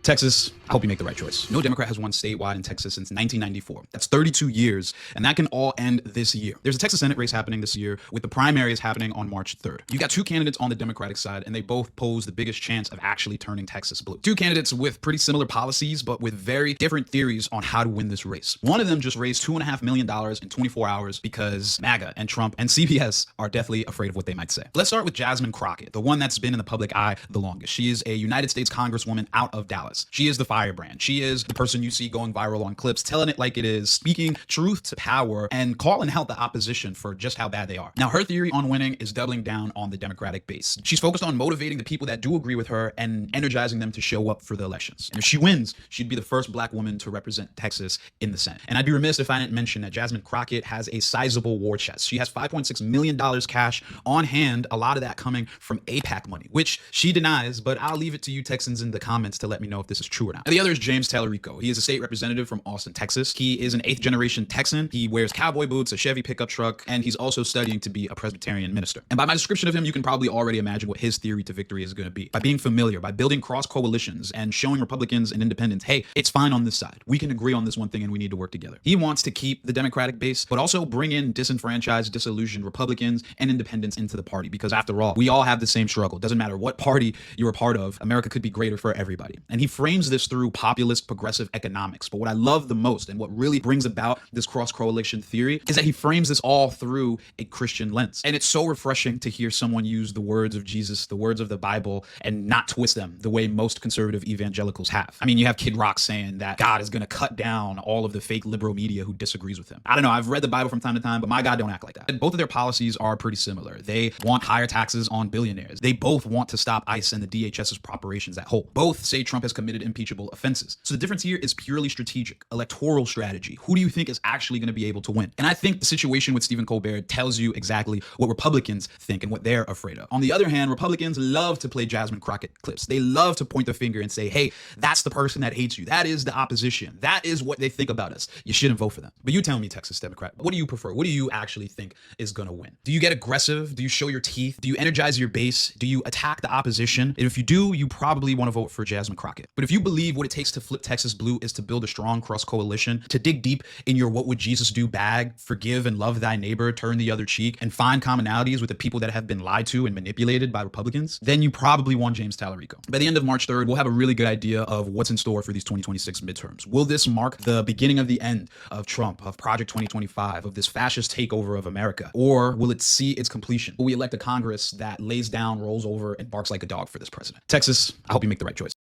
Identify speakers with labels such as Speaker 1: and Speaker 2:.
Speaker 1: Texas, I hope you make the right choice. No Democrat has won statewide in Texas since 1994. That's 32 years, and that can all end this year. There's a Texas Senate race happening this year with the primaries happening on March 3rd. You got two candidates on the Democratic side, and they both pose the biggest chance of actually turning Texas blue. Two candidates with pretty similar policies, but with very different theories on how to win this race. One of them just raised $2.5 million in 24 hours because MAGA and Trump and CBS are deathly afraid of what they might say. Let's start with Jasmine Crockett, the one that's been in the public eye the longest. She is a United States Congresswoman out of Dallas. She is the firebrand. She is the person you see going viral on clips, telling it like it is, speaking truth to power, and calling out the opposition for just how bad they are. Now, her theory on winning is doubling down on the Democratic base. She's focused on motivating the people that do agree with her and energizing them to show up for the elections. And if she wins, she'd be the first black woman to represent Texas in the Senate. And I'd be remiss if I didn't mention that Jasmine Crockett has a sizable war chest. She has $5.6 million cash on hand, a lot of that coming from AIPAC money, which she denies, but I'll leave it to you Texans in the comments to let me know if this is true or not. And the other is James Tallarico. He is a state representative from Austin, Texas. He is an 8th generation Texan. He wears cowboy boots, a Chevy pickup truck, and he's also studying to be a Presbyterian minister. And by my description of him, you can probably already imagine what his theory to victory is going to be. By being familiar, by building cross coalitions and showing Republicans and independents, hey, it's fine on this side. We can agree on this one thing and we need to work together. He wants to keep the Democratic base, but also bring in disenfranchised, disillusioned Republicans and independents into the party. Because after all, we all have the same struggle. Doesn't matter what party you're a part of, America could be greater for everybody. And he frames this through populist progressive economics. But what I love the most and what really brings about this cross coalition theory is that he frames this all through a Christian lens. And it's so refreshing to hear someone use the words of Jesus, the words of the Bible, and not twist them the way most conservative evangelicals have. I mean, you have Kid Rock saying that God is going to cut down all of the fake liberal media who disagrees with him. I don't know. I've read the Bible from time to time, but my God don't act like that. And both of their policies are pretty similar. They want higher taxes on billionaires. They both want to stop ICE and the DHS's operations at whole. Both say Trump has committed impeachable offenses. So the difference here is purely strategic, electoral strategy. Who do you think is actually going to be able to win? And I think the situation with Stephen Colbert tells you exactly what Republicans think and what they're afraid of. On the other hand, Republicans love to play Jasmine Crockett clips. They love to point their finger and say, hey, that's the person that hates you. That is the opposition. That is what they think about us. You shouldn't vote for them. But you tell me, Texas Democrat, what do you prefer? What do you actually think is going to win? Do you get aggressive? Do you show your teeth? Do you energize your base? Do you attack the opposition? And if you do, you probably want to vote for Jasmine Crockett. But if you believe what it takes to flip Texas blue is to build a strong cross coalition, to dig deep in your what would Jesus do bag, forgive and love thy neighbor, turn the other cheek, and find commonalities with the people that have been lied to and manipulated by Republicans, then you probably want James Tallarico. By the end of March 3rd, we'll have a really good idea of what's in store for these 2026 midterms. Will this mark the beginning of the end of Trump, of Project 2025, of this fascist takeover of America? Or will it see its completion? Will we elect a Congress that lays down, rolls over, and barks like a dog for this president? Texas, I hope you make the right choice.